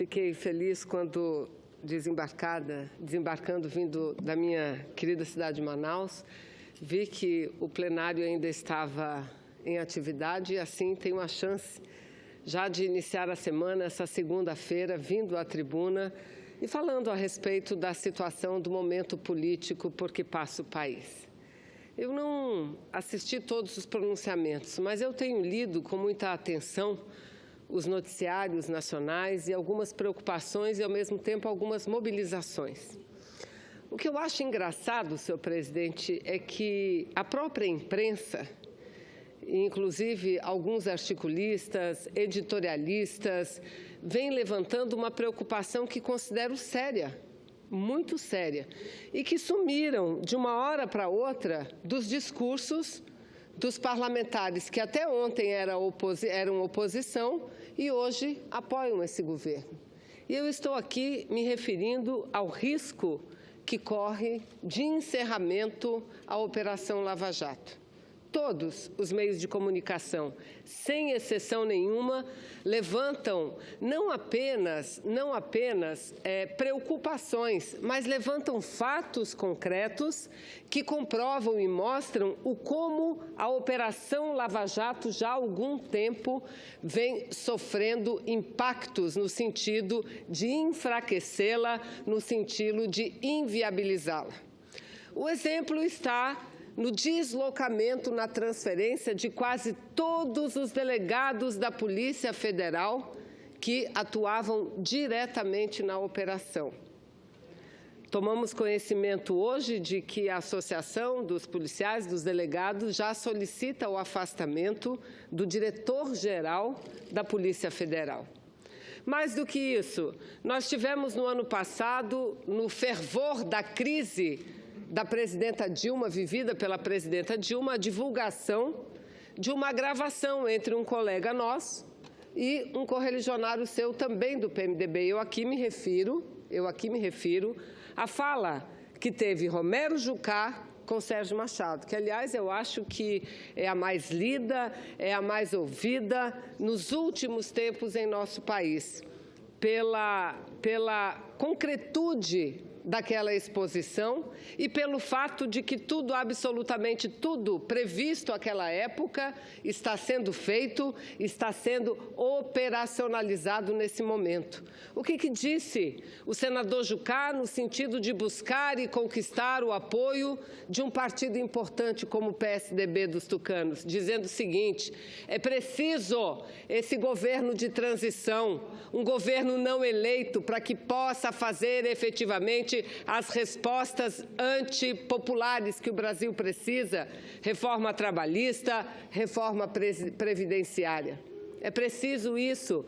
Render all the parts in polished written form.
Fiquei feliz quando, desembarcando, vindo da minha querida cidade de Manaus, vi que o plenário ainda estava em atividade e, assim, tenho a chance já de iniciar a semana, essa segunda-feira, vindo à tribuna e falando a respeito da situação do momento político por que passa o país. Eu não assisti todos os pronunciamentos, mas eu tenho lido com muita atenção os noticiários nacionais e algumas preocupações e, ao mesmo tempo, algumas mobilizações. O que eu acho engraçado, senhor presidente, é que a própria imprensa, inclusive alguns articulistas, editorialistas, vêm levantando uma preocupação que considero séria, muito séria, e que sumiram de uma hora para outra dos discursos dos parlamentares que até ontem eram oposição e hoje apoiam esse governo. E eu estou aqui me referindo ao risco que corre de encerramento à Operação Lava Jato. Todos os meios de comunicação, sem exceção nenhuma, levantam não apenas preocupações, mas levantam fatos concretos que comprovam e mostram como a Operação Lava Jato já há algum tempo vem sofrendo impactos no sentido de enfraquecê-la, no sentido de inviabilizá-la. O exemplo está no deslocamento, na transferência de quase todos os delegados da Polícia Federal que atuavam diretamente na operação. Tomamos conhecimento hoje de que a Associação dos Policiais, dos Delegados, já solicita o afastamento do diretor-geral da Polícia Federal. Mais do que isso, nós tivemos no ano passado, no fervor da crise da presidenta Dilma, vivida pela presidenta Dilma, a divulgação de uma gravação entre um colega nosso e um correligionário seu também do PMDB. Eu aqui me refiro à fala que teve Romero Jucá com Sérgio Machado, que, aliás, eu acho que é a mais lida, é a mais ouvida nos últimos tempos em nosso país, pela concretude daquela exposição e pelo fato de que tudo, absolutamente tudo previsto naquela época está sendo feito, está sendo operacionalizado nesse momento. O que disse o senador Jucá no sentido de buscar e conquistar o apoio de um partido importante como o PSDB dos tucanos, dizendo o seguinte: é preciso esse governo de transição, um governo não eleito, para que possa fazer efetivamente as respostas antipopulares que o Brasil precisa, reforma trabalhista, reforma previdenciária. É preciso isso.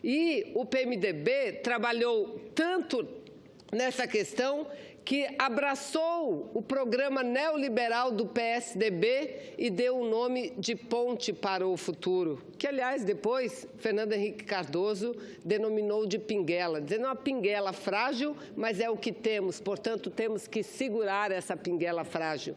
E o PMDB trabalhou tanto nessa questão que abraçou o programa neoliberal do PSDB e deu o nome de Ponte para o Futuro, que, aliás, depois Fernando Henrique Cardoso denominou de pinguela, dizendo uma pinguela frágil, mas é o que temos, portanto, temos que segurar essa pinguela frágil.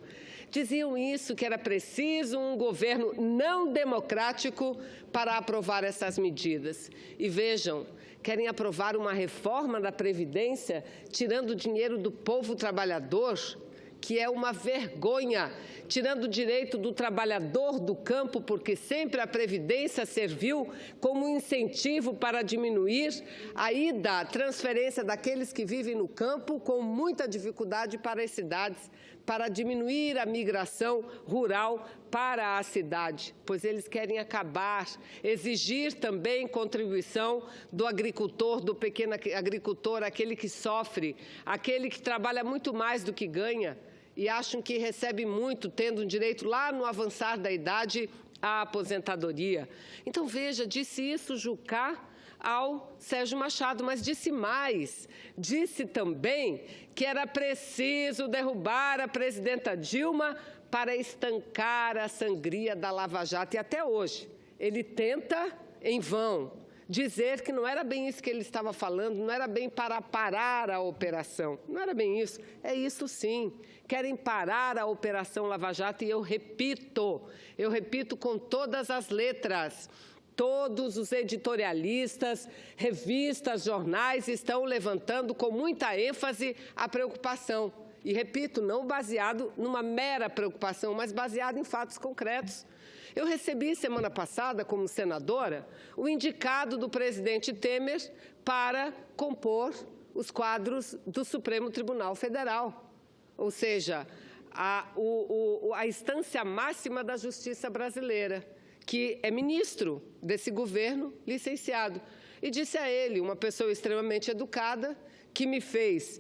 Diziam isso, que era preciso um governo não democrático para aprovar essas medidas. E vejam, querem aprovar uma reforma da Previdência, tirando o dinheiro do povo trabalhador, que é uma vergonha, tirando o direito do trabalhador do campo, porque sempre a Previdência serviu como incentivo para diminuir a transferência daqueles que vivem no campo com muita dificuldade para as cidades, para diminuir a migração rural para a cidade, pois eles querem acabar, exigir também contribuição do agricultor, do pequeno agricultor, aquele que sofre, aquele que trabalha muito mais do que ganha e acham que recebe muito, tendo direito lá no avançar da idade à aposentadoria. Então, veja, disse isso Jucá ao Sérgio Machado, mas disse mais, disse também que era preciso derrubar a presidenta Dilma para estancar a sangria da Lava Jato. E até hoje ele tenta, em vão, dizer que não era bem isso que ele estava falando, não era bem para parar a operação. Não era bem isso. É isso sim. Querem parar a Operação Lava Jato e eu repito com todas as letras, Todos os editorialistas, revistas, jornais estão levantando com muita ênfase a preocupação. E, repito, não baseado numa mera preocupação, mas baseado em fatos concretos. Eu recebi, semana passada, como senadora, o indicado do presidente Temer para compor os quadros do Supremo Tribunal Federal. Ou seja, a instância máxima da justiça brasileira, que é ministro desse governo licenciado. E disse a ele, uma pessoa extremamente educada, que me fez,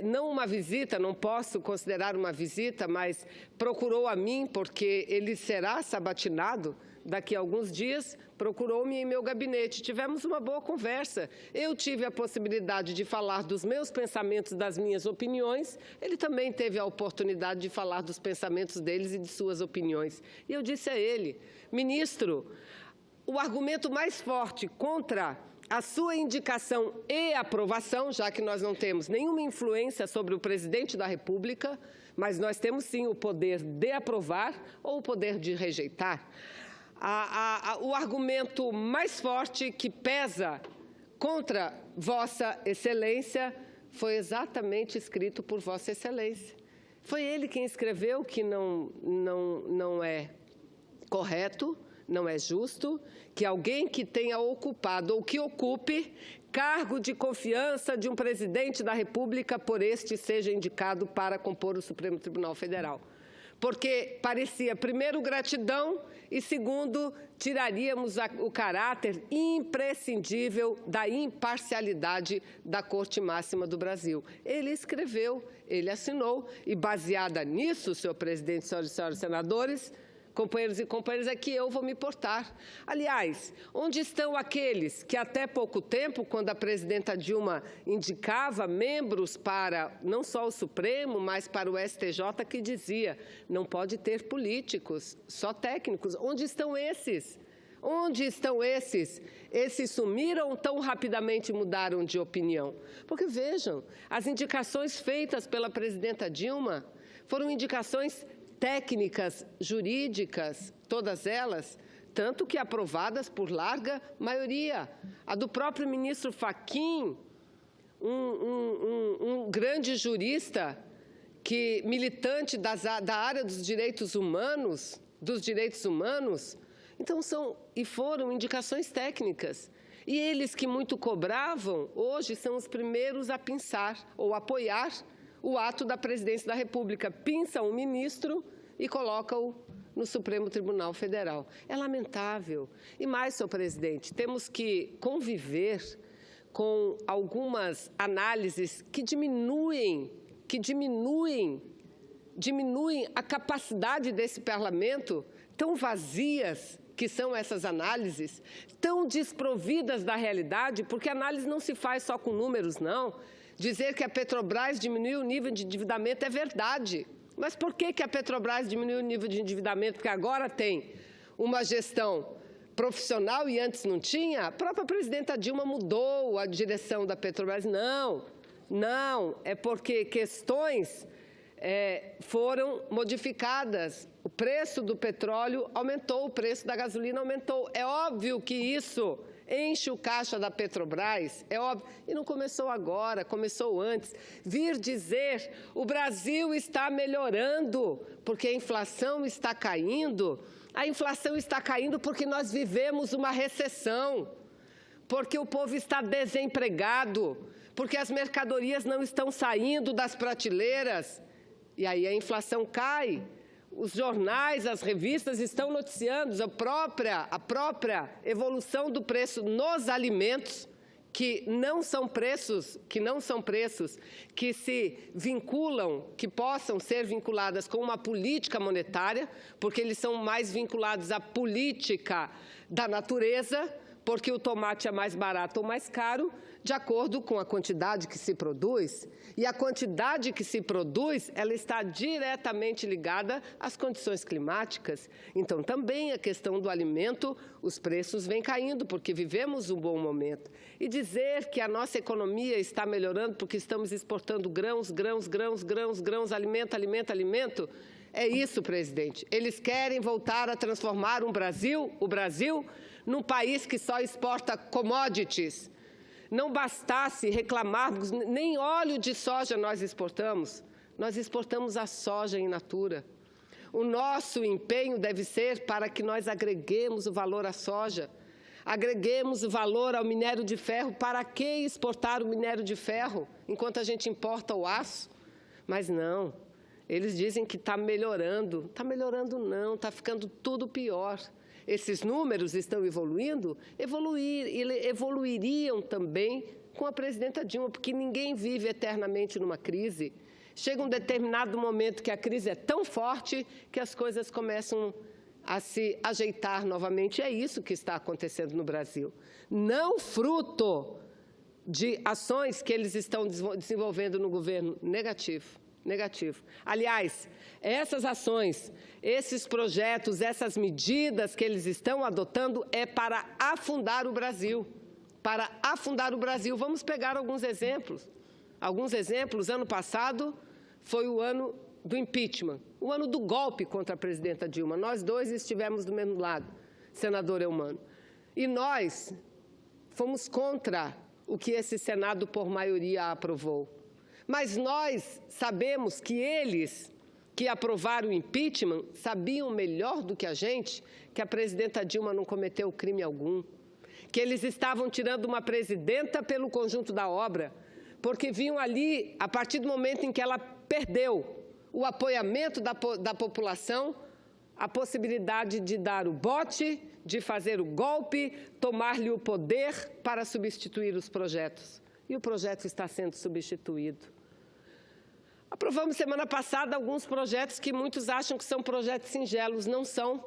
não uma visita, não posso considerar uma visita, mas procurou a mim, porque ele será sabatinado daqui a alguns dias, procurou-me em meu gabinete. Tivemos uma boa conversa. Eu tive a possibilidade de falar dos meus pensamentos, das minhas opiniões. Ele também teve a oportunidade de falar dos pensamentos deles e de suas opiniões. E eu disse a ele, ministro, o argumento mais forte contra a sua indicação e aprovação, já que nós não temos nenhuma influência sobre o presidente da República, mas nós temos sim o poder de aprovar ou o poder de rejeitar. O argumento mais forte que pesa contra Vossa Excelência foi exatamente escrito por Vossa Excelência. Foi ele quem escreveu que não é correto, não é justo, que alguém que tenha ocupado ou que ocupe cargo de confiança de um presidente da República, por este seja indicado para compor o Supremo Tribunal Federal. Porque parecia, primeiro, gratidão e, segundo, tiraríamos o caráter imprescindível da imparcialidade da Corte Máxima do Brasil. Ele escreveu, ele assinou, e baseada nisso, senhor presidente, senhoras e senhores senadores, companheiros e companheiras, é que eu vou me portar. Aliás, onde estão aqueles que até pouco tempo, quando a presidenta Dilma indicava membros para não só o Supremo, mas para o STJ, que dizia, não pode ter políticos, só técnicos. Onde estão esses? Onde estão esses? Esses sumiram ou tão rapidamente mudaram de opinião? Porque, vejam, as indicações feitas pela presidenta Dilma foram indicações técnicas, jurídicas, todas elas, tanto que aprovadas por larga maioria. A do próprio ministro Fachin, um grande jurista, militante da área dos direitos humanos, então foram indicações técnicas. E eles que muito cobravam, hoje são os primeiros a pensar ou apoiar o ato da presidência da República, pinça um ministro e coloca-o no Supremo Tribunal Federal. É lamentável. E mais, senhor presidente, temos que conviver com algumas análises que diminuem a capacidade desse parlamento, tão vazias que são essas análises, tão desprovidas da realidade, porque a análise não se faz só com números, não. Dizer que a Petrobras diminuiu o nível de endividamento é verdade. Mas por que a Petrobras diminuiu o nível de endividamento? Porque agora tem uma gestão profissional e antes não tinha? A própria presidenta Dilma mudou a direção da Petrobras. Não, é porque questões foram modificadas. O preço do petróleo aumentou, o preço da gasolina aumentou. É óbvio que isso enche o caixa da Petrobras, é óbvio. E não começou agora, começou antes. Vir dizer o Brasil está melhorando porque a inflação está caindo. A inflação está caindo porque nós vivemos uma recessão, porque o povo está desempregado, porque as mercadorias não estão saindo das prateleiras. E aí a inflação cai. Os jornais, as revistas estão noticiando a própria evolução do preço nos alimentos, que não são preços que se vinculam, que possam ser vinculadas com uma política monetária, porque eles são mais vinculados à política da natureza, porque o tomate é mais barato ou mais caro, de acordo com a quantidade que se produz. E a quantidade que se produz, ela está diretamente ligada às condições climáticas. Então, também a questão do alimento, os preços vêm caindo, porque vivemos um bom momento. E dizer que a nossa economia está melhorando porque estamos exportando grãos, alimento, é isso, presidente. Eles querem voltar a transformar o Brasil num país que só exporta commodities. Não bastasse reclamarmos, nem óleo de soja nós exportamos a soja in natura. O nosso empenho deve ser para que nós agreguemos o valor à soja, agreguemos o valor ao minério de ferro. Para que exportar o minério de ferro enquanto a gente importa o aço? Mas não, eles dizem que está melhorando. Está melhorando não, está ficando tudo pior. Esses números estão evoluindo, evoluiriam também com a presidenta Dilma, porque ninguém vive eternamente numa crise. Chega um determinado momento que a crise é tão forte que as coisas começam a se ajeitar novamente. É isso que está acontecendo no Brasil. Não fruto de ações que eles estão desenvolvendo no governo. Negativo. Aliás, essas ações, esses projetos, essas medidas que eles estão adotando é para afundar o Brasil. Para afundar o Brasil. Vamos pegar alguns exemplos. Ano passado foi o ano do impeachment, o ano do golpe contra a presidenta Dilma. Nós dois estivemos do mesmo lado, senador Eumano. E nós fomos contra o que esse Senado, por maioria, aprovou. Mas nós sabemos que eles que aprovaram o impeachment sabiam melhor do que a gente que a presidenta Dilma não cometeu crime algum, que eles estavam tirando uma presidenta pelo conjunto da obra, porque viam ali, a partir do momento em que ela perdeu o apoiamento da população, a possibilidade de dar o bote, de fazer o golpe, tomar-lhe o poder para substituir os projetos. E o projeto está sendo substituído. Aprovamos semana passada alguns projetos que muitos acham que são projetos singelos, não são.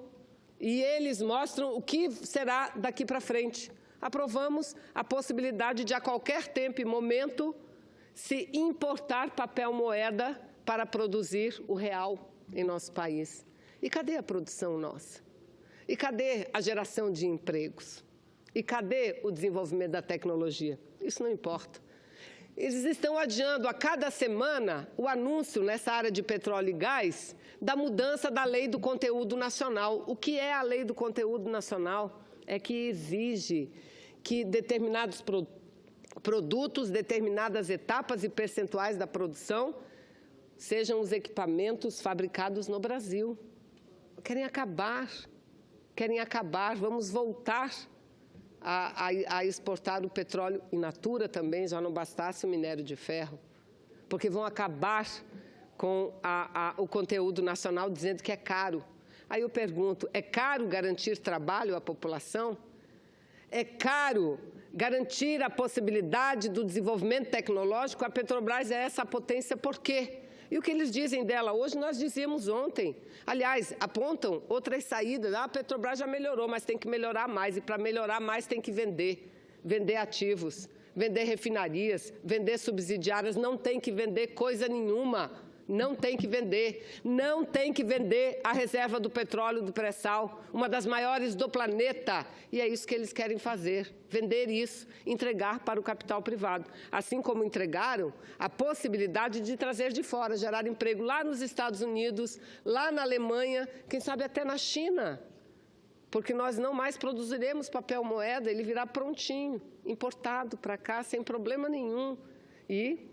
E eles mostram o que será daqui para frente. Aprovamos a possibilidade de, a qualquer tempo e momento, se importar papel moeda para produzir o real em nosso país. E cadê a produção nossa? E cadê a geração de empregos? E cadê o desenvolvimento da tecnologia? Isso não importa. Eles estão adiando a cada semana o anúncio nessa área de petróleo e gás da mudança da Lei do Conteúdo Nacional. O que é a Lei do Conteúdo Nacional? É que exige que determinados produtos, determinadas etapas e percentuais da produção sejam os equipamentos fabricados no Brasil. Querem acabar, vamos voltar a exportar o petróleo in natura também, já não bastasse o minério de ferro, porque vão acabar com o conteúdo nacional dizendo que é caro. Aí eu pergunto, é caro garantir trabalho à população? É caro garantir a possibilidade do desenvolvimento tecnológico? A Petrobras é essa potência por quê? E o que eles dizem dela hoje, nós dizíamos ontem. Aliás, apontam outras saídas. A Petrobras já melhorou, mas tem que melhorar mais. E para melhorar mais tem que vender ativos, vender refinarias, vender subsidiárias. Não tem que vender coisa nenhuma. Não tem que vender a reserva do petróleo do pré-sal, uma das maiores do planeta. E é isso que eles querem fazer, vender isso, entregar para o capital privado. Assim como entregaram a possibilidade de trazer de fora, gerar emprego lá nos Estados Unidos, lá na Alemanha, quem sabe até na China. Porque nós não mais produziremos papel moeda, ele virá prontinho, importado para cá, sem problema nenhum. E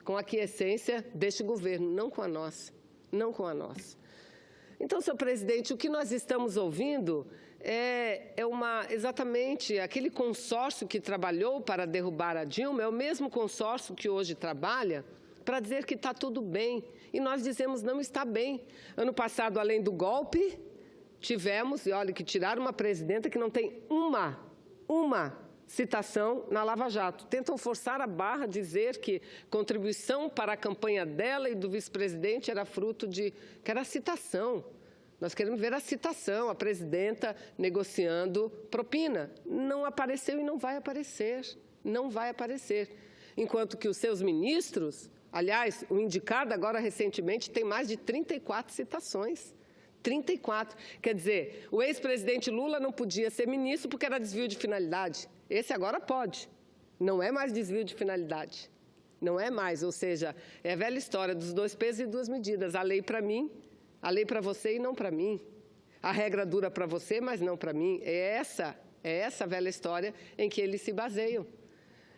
com a aquiescência deste governo, não com a nossa. Então, senhor presidente, o que nós estamos ouvindo é exatamente aquele consórcio que trabalhou para derrubar a Dilma, é o mesmo consórcio que hoje trabalha para dizer que está tudo bem. E nós dizemos não está bem. Ano passado, além do golpe, tivemos, e olha, que tiraram uma presidenta que não tem uma citação na Lava Jato. Tentam forçar a barra, dizer que contribuição para a campanha dela e do vice-presidente era fruto que era citação. Nós queremos ver a citação, a presidenta negociando propina. Não apareceu e não vai aparecer. Enquanto que os seus ministros, aliás, o indicado agora recentemente tem mais de 34 citações. 34. Quer dizer, o ex-presidente Lula não podia ser ministro porque era desvio de finalidade. Esse agora pode. Não é mais desvio de finalidade. Não é mais, ou seja, é a velha história dos 2 pesos e 2 medidas. A lei para mim, a lei para você e não para mim. A regra dura para você, mas não para mim. É É essa velha história em que eles se baseiam.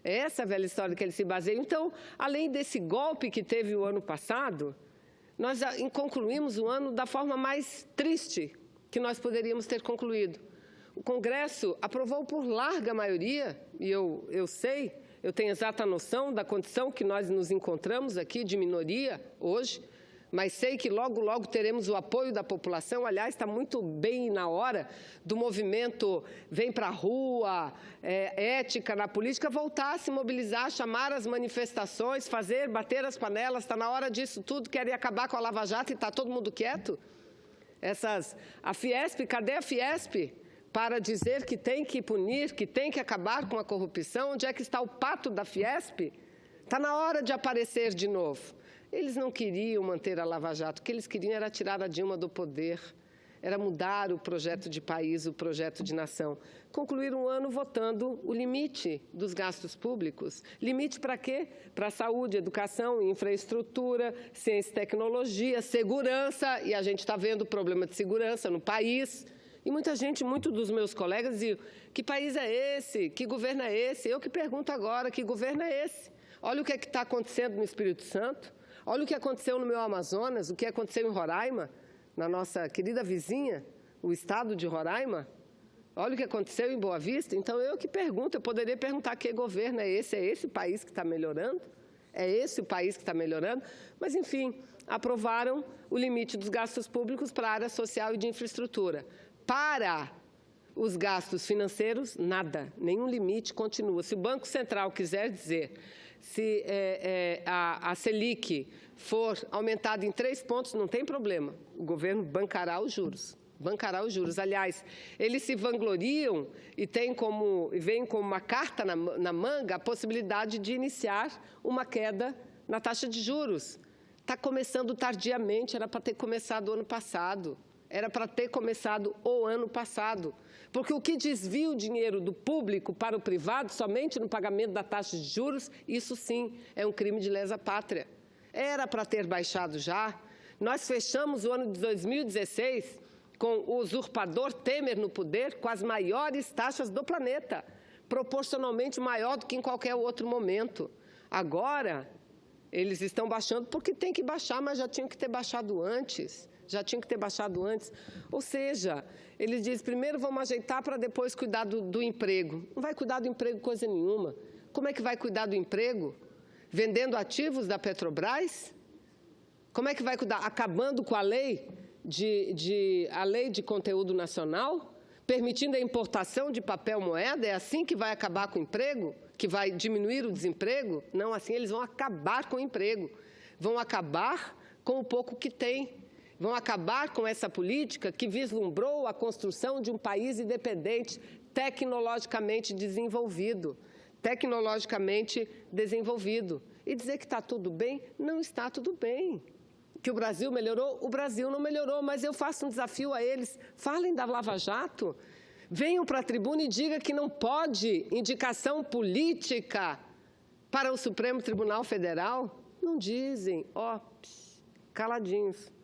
É essa velha história que eles se baseiam. Então, além desse golpe que teve o ano passado, nós concluímos o ano da forma mais triste que nós poderíamos ter concluído. O Congresso aprovou por larga maioria, e eu sei, eu tenho exata noção da condição que nós nos encontramos aqui de minoria hoje, mas sei que logo, logo teremos o apoio da população. Aliás, está muito bem na hora do movimento Vem para a Rua, ética na política, voltar a se mobilizar, chamar as manifestações, bater as panelas. Está na hora disso tudo. Querem acabar com a Lava Jato e está todo mundo quieto? A Fiesp, cadê a Fiesp? Para dizer que tem que punir, que tem que acabar com a corrupção. Onde é que está o pato da Fiesp? Está na hora de aparecer de novo. Eles não queriam manter a Lava Jato, o que eles queriam era tirar a Dilma do poder, era mudar o projeto de país, o projeto de nação. Concluir um ano votando o limite dos gastos públicos. Limite para quê? Para saúde, educação, infraestrutura, ciência e tecnologia, segurança, e a gente está vendo o problema de segurança no país. E muita gente, muitos dos meus colegas diziam, que país é esse? Que governo é esse? Eu que pergunto agora, que governo é esse? Olha o que está acontecendo no Espírito Santo. Olha o que aconteceu no meu Amazonas, o que aconteceu em Roraima, na nossa querida vizinha, o estado de Roraima. Olha o que aconteceu em Boa Vista. Então, eu que pergunto, eu poderia perguntar que governo é esse? É esse país que está melhorando? É esse o país que está melhorando? Mas, enfim, aprovaram o limite dos gastos públicos para a área social e de infraestrutura. Para os gastos financeiros, nada, nenhum limite continua. Se o Banco Central quiser dizer... Se a Selic for aumentada em 3 pontos, não tem problema. O governo bancará os juros. Bancará os juros. Aliás, eles se vangloriam e vêm como uma carta na manga a possibilidade de iniciar uma queda na taxa de juros. Está começando tardiamente, era para ter começado o ano passado. Era para ter começado o ano passado. Porque o que desvia o dinheiro do público para o privado, somente no pagamento da taxa de juros, isso sim é um crime de lesa pátria. Era para ter baixado já. Nós fechamos o ano de 2016 com o usurpador Temer no poder, com as maiores taxas do planeta, proporcionalmente maior do que em qualquer outro momento. Agora, eles estão baixando porque tem que baixar, mas já tinham que ter baixado antes. Ou seja, eles dizem, primeiro vamos ajeitar para depois cuidar do emprego. Não vai cuidar do emprego coisa nenhuma. Como é que vai cuidar do emprego? Vendendo ativos da Petrobras? Como é que vai cuidar? Acabando com a lei de conteúdo nacional? Permitindo a importação de papel moeda? É assim que vai acabar com o emprego? Que vai diminuir o desemprego? Não, assim eles vão acabar com o emprego. Vão acabar com o pouco que tem. Vão acabar com essa política que vislumbrou a construção de um país independente, tecnologicamente desenvolvido. E dizer que está tudo bem, não está tudo bem. Que o Brasil melhorou? O Brasil não melhorou, mas eu faço um desafio a eles. Falem da Lava Jato. Venham para a tribuna e digam que não pode indicação política para o Supremo Tribunal Federal. Não dizem, caladinhos.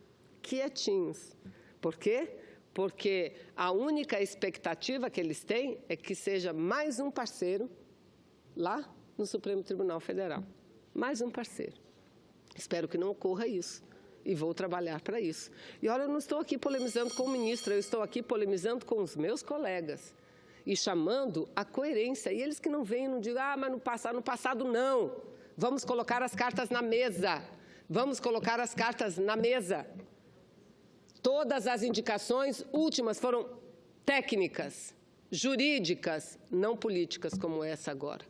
Quietinhos. Por quê? Porque a única expectativa que eles têm é que seja mais um parceiro lá no Supremo Tribunal Federal. Mais um parceiro. Espero que não ocorra isso e vou trabalhar para isso. E olha, eu não estou aqui polemizando com o ministro, eu estou aqui polemizando com os meus colegas e chamando a coerência. E eles que não vêm, não digam, mas no passado não. Vamos colocar as cartas na mesa. Vamos colocar as cartas na mesa. Todas as indicações últimas foram técnicas, jurídicas, não políticas como essa agora.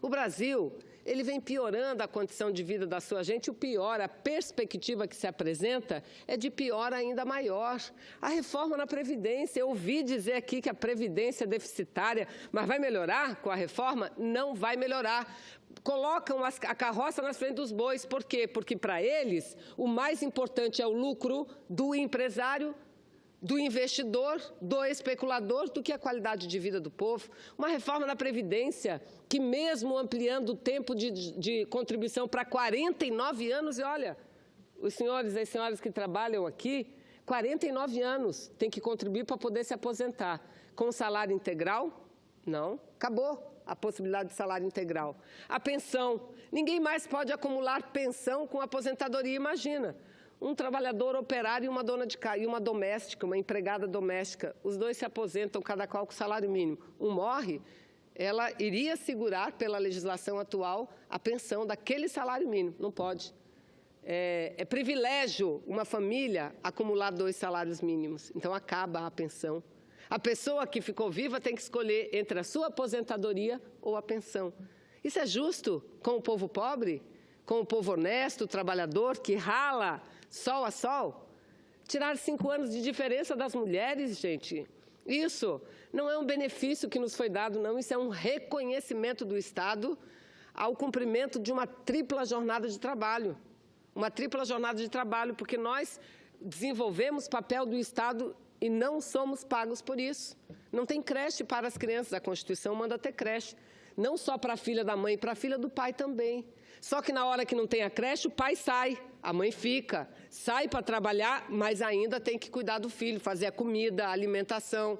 O Brasil, ele vem piorando a condição de vida da sua gente. O pior, a perspectiva que se apresenta é de pior ainda maior. A reforma na Previdência, eu ouvi dizer aqui que a Previdência é deficitária, mas vai melhorar com a reforma? Não vai melhorar. Colocam a carroça na frente dos bois. Por quê? Porque, para eles, o mais importante é o lucro do empresário, do investidor, do especulador, do que a qualidade de vida do povo. Uma reforma na Previdência que, mesmo ampliando o tempo de contribuição para 49 anos, e olha, os senhores e as senhoras que trabalham aqui, 49 anos tem que contribuir para poder se aposentar, com salário integral, Não, acabou a possibilidade de salário integral. A pensão, ninguém mais pode acumular pensão com aposentadoria, imagina. Um trabalhador operário e uma dona de casa, e uma doméstica, uma empregada doméstica, os dois se aposentam, cada qual com salário mínimo. Um morre, ela iria segurar, pela legislação atual, a pensão daquele salário mínimo. Não pode. É privilégio uma família acumular 2 salários mínimos. Então, acaba a pensão. A pessoa que ficou viva tem que escolher entre a sua aposentadoria ou a pensão. Isso é justo com o povo pobre? Com o povo honesto, trabalhador, que rala sol a sol? Tirar 5 anos de diferença das mulheres, gente. Isso não é um benefício que nos foi dado, não. Isso é um reconhecimento do Estado ao cumprimento de uma tripla jornada de trabalho. Uma tripla jornada de trabalho, porque nós desenvolvemos papel do Estado e não somos pagos por isso. Não tem creche para as crianças, a Constituição manda ter creche. Não só para a filha da mãe, para a filha do pai também. Só que na hora que não tem a creche, o pai sai, a mãe fica. Sai para trabalhar, mas ainda tem que cuidar do filho, fazer a comida, a alimentação.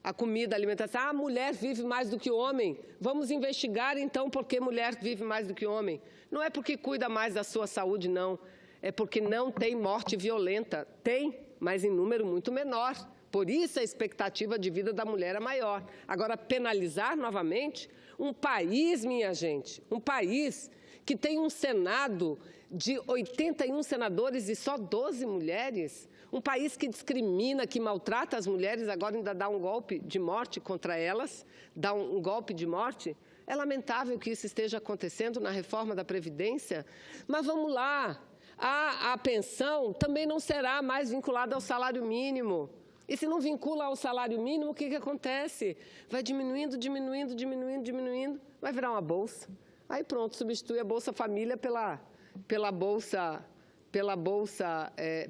A comida, a alimentação. Ah, a mulher vive mais do que o homem. Vamos investigar, então, por que mulher vive mais do que o homem. Não é porque cuida mais da sua saúde, não. É porque não tem morte violenta. Tem, mas em número muito menor. Por isso a expectativa de vida da mulher é maior. Agora, penalizar novamente um país, minha gente, um país que tem um Senado de 81 senadores e só 12 mulheres, um país que discrimina, que maltrata as mulheres, agora ainda dá um golpe de morte contra elas, dá um golpe de morte. É lamentável que isso esteja acontecendo na reforma da Previdência, mas vamos lá. A pensão também não será mais vinculada ao salário mínimo. E se não vincula ao salário mínimo, o que acontece? Vai diminuindo, diminuindo, diminuindo, diminuindo, vai virar uma bolsa. Aí pronto, substitui a Bolsa Família pela Bolsa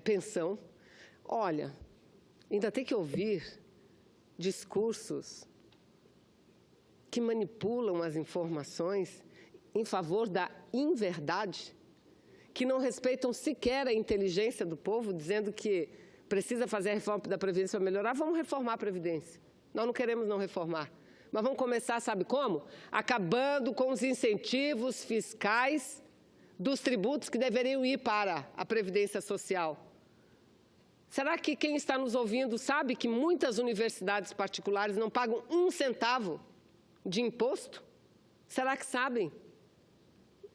Pensão. Olha, ainda tem que ouvir discursos que manipulam as informações em favor da inverdade, que não respeitam sequer a inteligência do povo, dizendo que precisa fazer a reforma da Previdência para melhorar. Vamos reformar a Previdência. Nós não queremos não reformar. Mas vamos começar, sabe como? Acabando com os incentivos fiscais dos tributos que deveriam ir para a Previdência Social. Será que quem está nos ouvindo sabe que muitas universidades particulares não pagam 1 centavo de imposto? Será que sabem?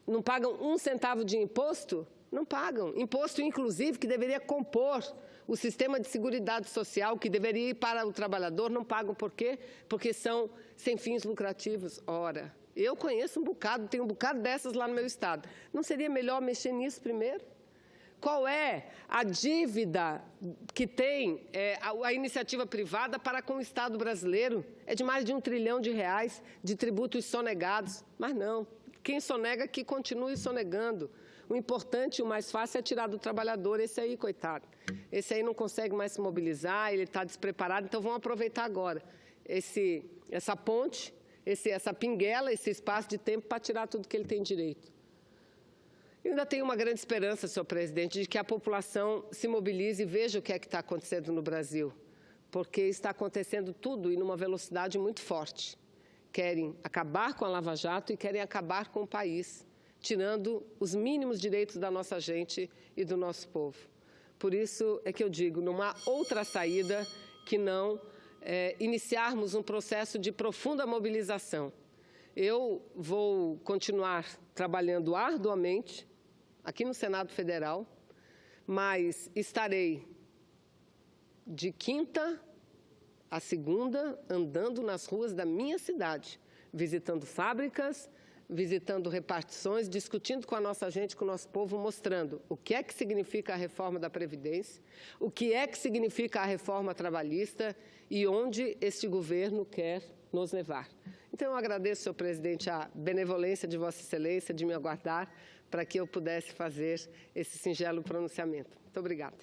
Não pagam 1 centavo de imposto? Não pagam. Imposto, inclusive, que deveria compor o sistema de seguridade social, que deveria ir para o trabalhador, não pagam. Por quê? Porque são sem fins lucrativos. Ora, eu conheço um bocado, tenho um bocado dessas lá no meu estado. Não seria melhor mexer nisso primeiro? Qual é a dívida que tem a iniciativa privada para com o Estado brasileiro? É de mais de R$1 trilhão de tributos sonegados. Mas não, quem sonega que continue sonegando. O importante e o mais fácil é tirar do trabalhador. Esse aí, coitado, esse aí não consegue mais se mobilizar, ele está despreparado. Então, vamos aproveitar agora essa ponte, essa pinguela, esse espaço de tempo para tirar tudo que ele tem direito. Eu ainda tenho uma grande esperança, senhor presidente, de que a população se mobilize e veja o que é que está acontecendo no Brasil, porque está acontecendo tudo e numa velocidade muito forte. Querem acabar com a Lava Jato e querem acabar com o país, tirando os mínimos direitos da nossa gente e do nosso povo. Por isso é que eu digo, não há outra saída que não iniciarmos um processo de profunda mobilização. Eu vou continuar trabalhando arduamente aqui no Senado Federal, mas estarei de quinta a segunda andando nas ruas da minha cidade, visitando fábricas, visitando repartições, discutindo com a nossa gente, com o nosso povo, mostrando o que é que significa a reforma da Previdência, o que é que significa a reforma trabalhista e onde este governo quer nos levar. Então, eu agradeço, senhor presidente, a benevolência de Vossa Excelência de me aguardar para que eu pudesse fazer esse singelo pronunciamento. Muito obrigada.